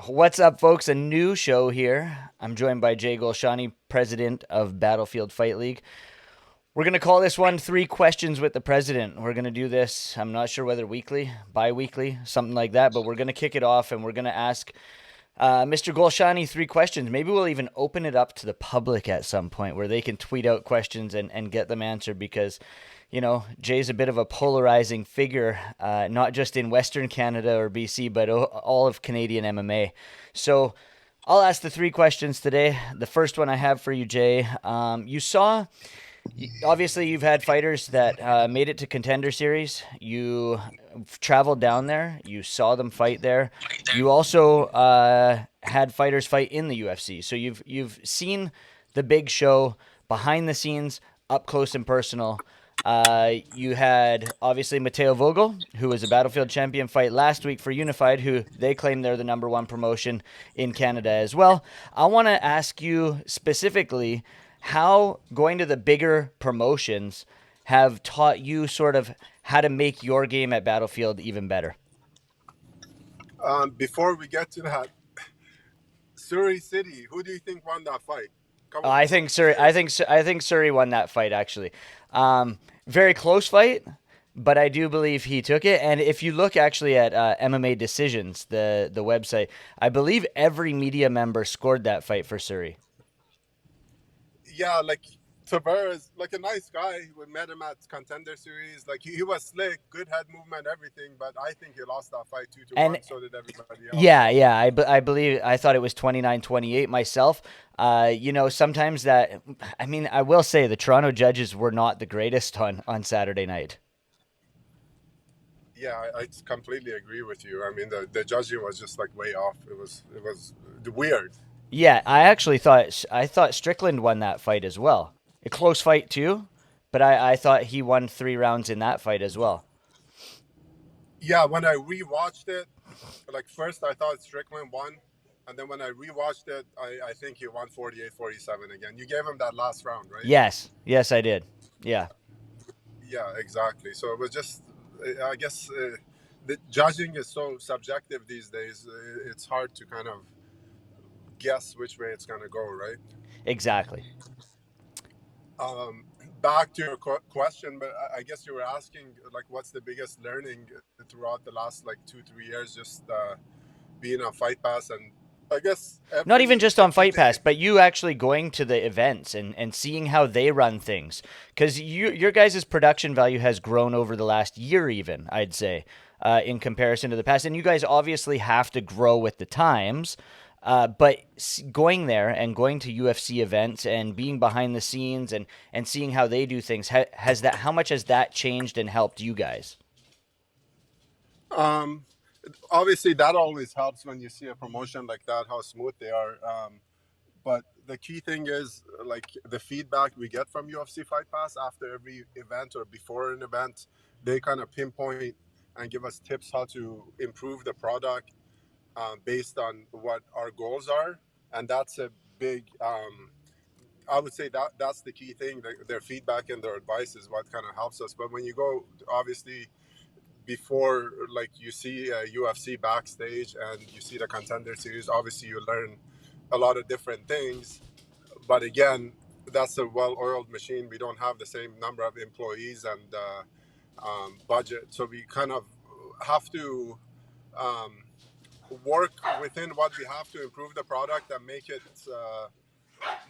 What's up, folks? A new show here. I'm joined by Goshani, president of Battlefield Fight League. We're going to call this one Three Questions with the President. We're going to do this, I'm not sure whether weekly, bi-weekly, something like that, but we're going to kick it off and we're going to ask Mr. Goshani three questions. Maybe we'll even open it up to the public at some point where they can tweet out questions and get them answered because, you know, Jay's a bit of a polarizing figure, not just in Western Canada or BC, but all of Canadian MMA. So I'll ask the three questions today. The first one I have for you, Jay. Obviously, you've had fighters that made it to Contender Series. You traveled down there. You saw them fight there. You also had fighters fight in the UFC. So you've seen the big show behind the scenes, up close and personal. You had obviously Mateo Vogel, who was a Battlefield champion, fight last week for Unified, who they claim they're the number one promotion in Canada as well. I want to ask you specifically how going to the bigger promotions have taught you sort of how to make your game at Battlefield even better. Before we get to that, Surrey City, who do you think won that fight? I think Surrey won that fight actually. Very close fight, but I do believe he took it. And if you look actually at MMA Decisions, the website, I believe every media member scored that fight for Surrey. Yeah, like Tavares, like a nice guy. We met him at Contender Series. Like he was slick, good head movement, everything. But I think he lost that fight 2-1. So did everybody else. Yeah. I believe I thought it was 29-28 myself. Sometimes that. I mean, I will say the Toronto judges were not the greatest on Saturday night. Yeah, I completely agree with you. I mean, the judging was just like way off. It was weird. Yeah, I thought Strickland won that fight as well. A close fight too, but I thought he won 3 rounds in that fight as well. Yeah, when I rewatched it, like first I thought Strickland won, and then when I rewatched it, I think he won 48-47 again. You gave him that last round, right? Yes, I did. Yeah. Yeah, exactly. So it was just, I guess, the judging is so subjective these days. It's hard to kind of guess which way it's going to go, right? Exactly. Back to your question, but I guess you were asking, like, what's the biggest learning throughout the last, like, 2-3 years, just being on Fight Pass, and I guess... Not even just on Fight Pass, but you actually going to the events and seeing how they run things. Because your guys' production value has grown over the last year even, I'd say, in comparison to the past. And you guys obviously have to grow with the times. But going there and going to UFC events and being behind the scenes and seeing how they do things, how much has that changed and helped you guys? Obviously, that always helps when you see a promotion like that, how smooth they are. But the key thing is, like, the feedback we get from UFC Fight Pass after every event or before an event, they kind of pinpoint and give us tips how to improve the product. Based on what our goals are, and that's a big I would say that's the key thing. Their feedback and their advice is what kind of helps us. But when you go, obviously, before, like, you see a UFC backstage and you see the Contender Series, obviously you learn a lot of different things, but again, that's a well-oiled machine. We don't have the same number of employees and budget, so we kind of have to work within what we have to improve the product and make it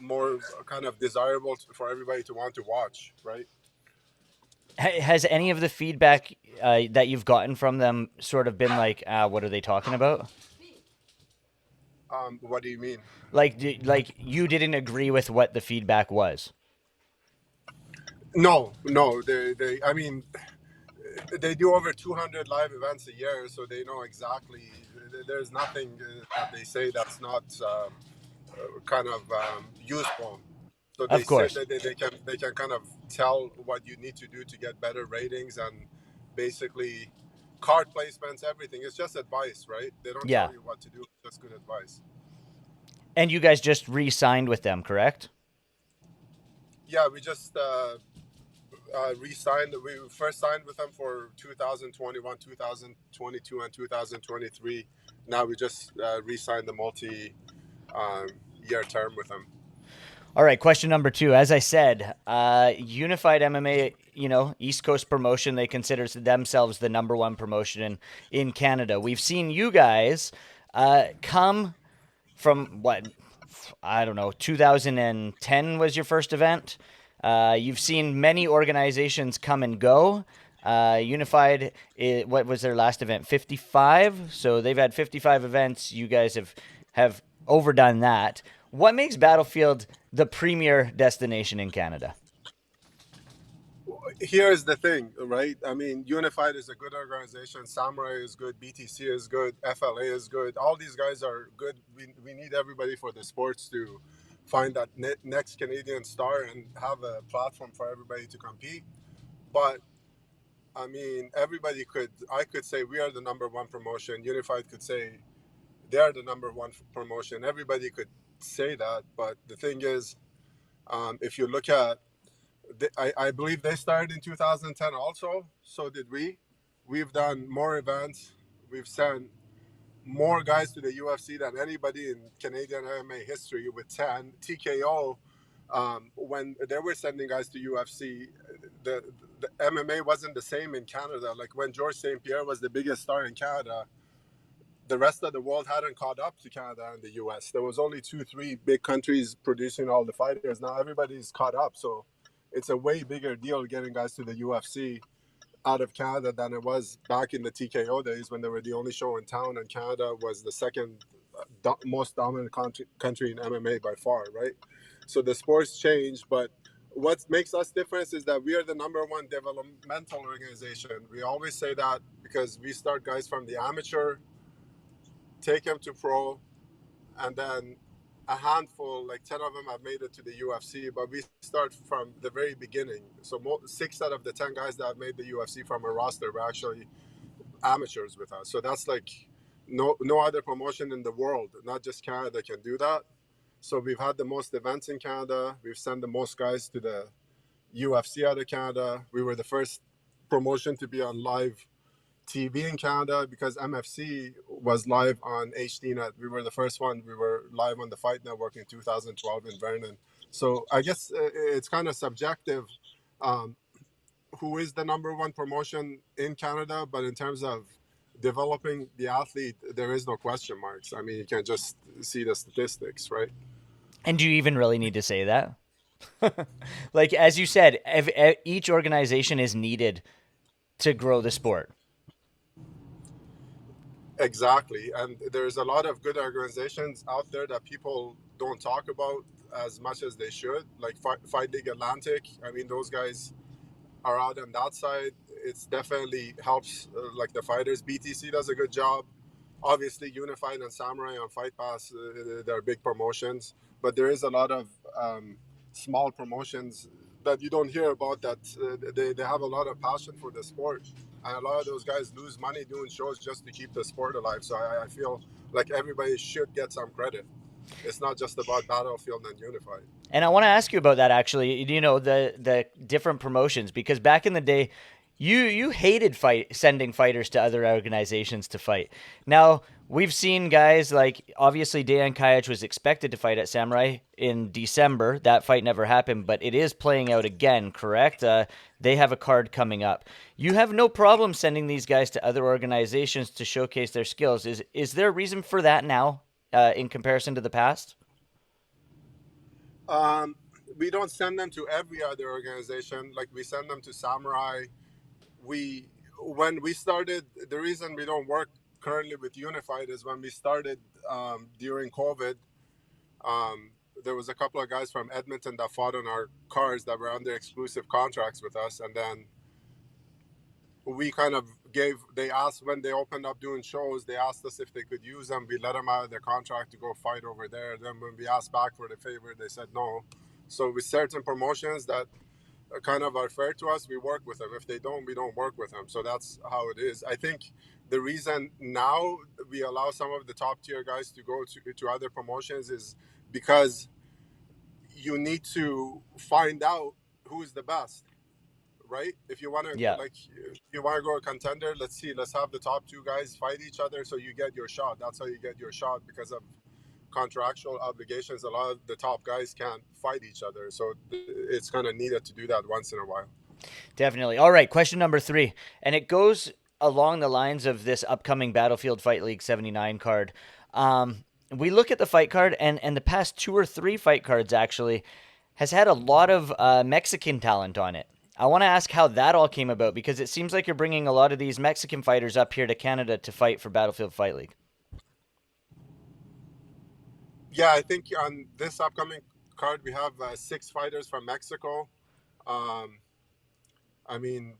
more kind of desirable for everybody to want to watch, right? Has any of the feedback that you've gotten from them sort of been like, what are they talking about? What do you mean? Like you didn't agree with what the feedback was? No. They I mean, they do over 200 live events a year, so they know exactly. There's nothing that they say that's not kind of useful. So they Of course. say that they can kind of tell what you need to do to get better ratings, and basically card placements, everything. It's just advice, right? They don't tell you what to do. It's just good advice. And you guys just re-signed with them, correct? Yeah, we just re-signed. We first signed with them for 2021, 2022, and 2023. now we just re-signed the multi year term with him. All right, question number two. As I said, Unified MMA, East Coast promotion, they consider themselves the number one promotion in Canada. We've seen you guys come from what, I don't know, 2010 was your first event. You've seen many organizations come and go. Unified, what was their last event? 55. So they've had 55 events. You guys have overdone that. What makes Battlefield the premier destination in Canada? Here's the thing, right? I mean, Unified is a good organization. Samurai is good. BTC is good. FLA is good. All these guys are good. We need everybody for the sports to find that next Canadian star and have a platform for everybody to compete. But I mean, I could say we are the number one promotion. Unified could say they are the number one promotion. Everybody could say that. But the thing is, if you look at I believe they started in 2010 also. So did we. We've done more events. We've sent more guys to the UFC than anybody in Canadian MMA history with 10. TKO, when they were sending guys to UFC, the, the MMA wasn't the same in Canada. Like when George St. Pierre was the biggest star in Canada, the rest of the world hadn't caught up to Canada and the US. There was only two, three big countries producing all the fighters. Now everybody's caught up. So it's a way bigger deal getting guys to the UFC out of Canada than it was back in the TKO days when they were the only show in town, and Canada was the second most dominant country in MMA by far, right? So the sports changed, but what makes us different is that we are the number one developmental organization. We always say that because we start guys from the amateur, take them to pro, and then a handful, like 10 of them, have made it to the UFC. But we start from the very beginning. So 6 out of the 10 guys that have made the UFC from a roster were actually amateurs with us. So that's like no other promotion in the world, not just Canada, can do that. So we've had the most events in Canada. We've sent the most guys to the UFC out of Canada. We were the first promotion to be on live TV in Canada because MFC was live on HDNet. We were the first one. We were live on the Fight Network in 2012 in Vernon. So I guess it's kind of subjective um, who is the number one promotion in Canada, but in terms of developing the athlete, there is no question marks. I mean, you can just see the statistics, right? And do you even really need to say that? Like, as you said, each organization is needed to grow the sport. Exactly. And there's a lot of good organizations out there that people don't talk about as much as they should, like Fight League Atlantic. I mean, those guys are out on that side. It's definitely helps like the fighters. BTC does a good job. Obviously, Unified and Samurai on Fight Pass, they're big promotions. But there is a lot of small promotions that you don't hear about that they have a lot of passion for the sport. And a lot of those guys lose money doing shows just to keep the sport alive. So I feel like everybody should get some credit. It's not just about Battlefield and Unified. And I want to ask you about that actually. The different promotions, because back in the day, you hated sending fighters to other organizations to fight. Now we've seen guys like, obviously Dejan Kajic was expected to fight at Samurai in December. That fight never happened, but it is playing out again. Correct? They have a card coming up. You have no problem sending these guys to other organizations to showcase their skills. Is there a reason for that now, in comparison to the past? Um, we don't send them to every other organization. Like we send them to Samurai. We when we started, the reason we don't work currently with Unified is when we started during COVID. Um, there was a couple of guys from Edmonton that fought on our cars that were under exclusive contracts with us, and then we kind of they asked when they opened up doing shows, they asked us if they could use them. We let them out of their contract to go fight over there. Then when we asked back for the favor, they said no. So with certain promotions that kind of are fair to us, we work with them. If they don't, we don't work with them. So that's how it is. I think the reason now we allow some of the top tier guys to go to other promotions is because you need to find out who is the best. right? If you want to Yeah. like, if you want to go a contender, let's have the top two guys fight each other, so you get your shot. That's how you get your shot because of contractual obligations. A lot of the top guys can't fight each other, so it's kind of needed to do that once in a while. Definitely. All right, question number 3, and it goes along the lines of this upcoming Battlefield Fight League 79 card. We look at the fight card, and the past 2 or 3 fight cards actually has had a lot of Mexican talent on it. I want to ask how that all came about because it seems like you're bringing a lot of these Mexican fighters up here to Canada to fight for Battlefield Fight League. Yeah, I think on this upcoming card we have 6 fighters from Mexico. Um, I mean,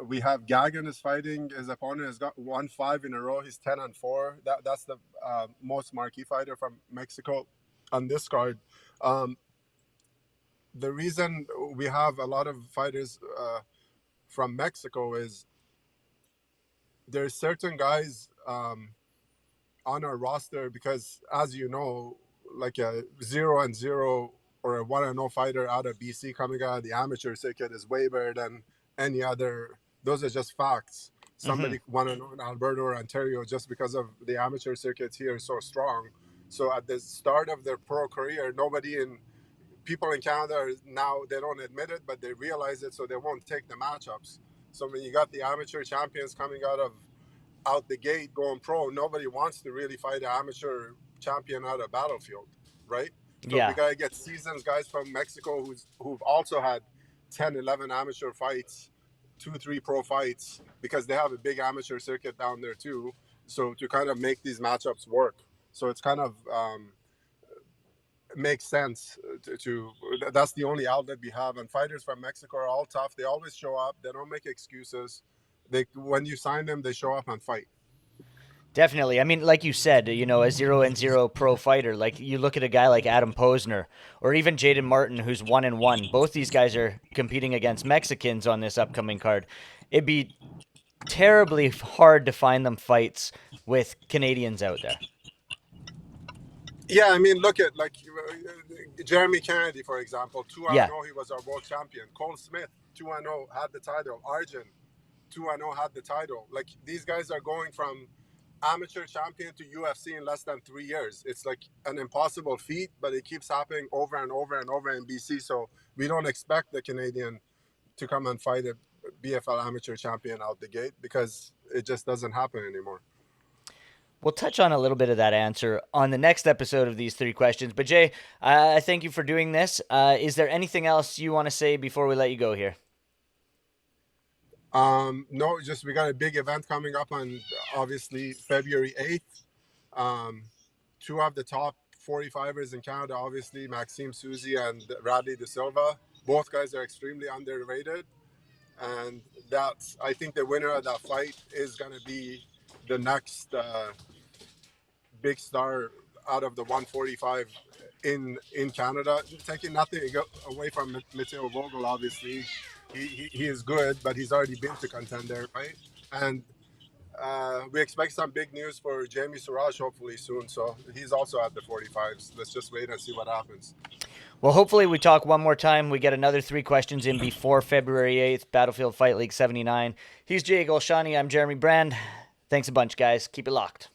we have Gagan is fighting. His opponent has got won 5 in a row. He's 10-4. That's the most marquee fighter from Mexico on this card. Um, the reason we have a lot of fighters from Mexico is there's certain guys on our roster because, as you know, like a 0-0 or a 1-0 fighter out of BC coming out of the amateur circuit is way better than any other. Those are just facts. Mm-hmm. Somebody 1-0 in Alberta or Ontario just because of the amateur circuits here is so strong. So at the start of their pro career, nobody in people in Canada are now, they don't admit it, but they realize it, so they won't take the matchups. So when you got the amateur champions coming out the gate going pro, nobody wants to really fight an amateur champion out of Battlefield, right? So we Yeah. got to get seasoned guys from Mexico who've also had 10, 11 amateur fights, 2, 3 pro fights, because they have a big amateur circuit down there too. So to kind of make these matchups work. So it's kind of makes sense that's the only outlet we have. And fighters from Mexico are all tough. They always show up. They don't make excuses. When you sign them, they show up and fight. Definitely. I mean, like you said, a 0-0 pro fighter. Like you look at a guy like Adam Posner or even Jaden Martin, who's 1-1. Both these guys are competing against Mexicans on this upcoming card. It'd be terribly hard to find them fights with Canadians out there. Yeah, I mean, look at like Jeremy Kennedy, for example. 2 and Yeah. 0, he was our world champion. Cole Smith, 2 and 0, had the title. Arjun, 2 and 0, had the title. Like these guys are going from amateur champion to UFC in less than 3 years. It's like an impossible feat, but it keeps happening over and over and over in BC. So we don't expect the Canadian to come and fight a BFL amateur champion out the gate because it just doesn't happen anymore. We'll touch on a little bit of that answer on the next episode of these 3 questions. But Jay, I thank you for doing this. Is there anything else you want to say before we let you go here? No, just we got a big event coming up on obviously February 8th. 2 of the top 45ers in Canada, obviously Maxime Suzy and Radley De Silva. Both guys are extremely underrated, and that's, I think the winner of that fight is going to be the next big star out of the 145 in Canada. Taking nothing away from Matteo Vogel, obviously. He is good, but he's already been to contender, right? And we expect some big news for Jamie Suraj hopefully soon. So he's also at the 45s. Let's just wait and see what happens. Well, hopefully we talk one more time. We get another 3 questions in before February 8th, Battlefield Fight League 79. He's Jay Goshani. I'm Jeremy Brand. Thanks a bunch, guys. Keep it locked.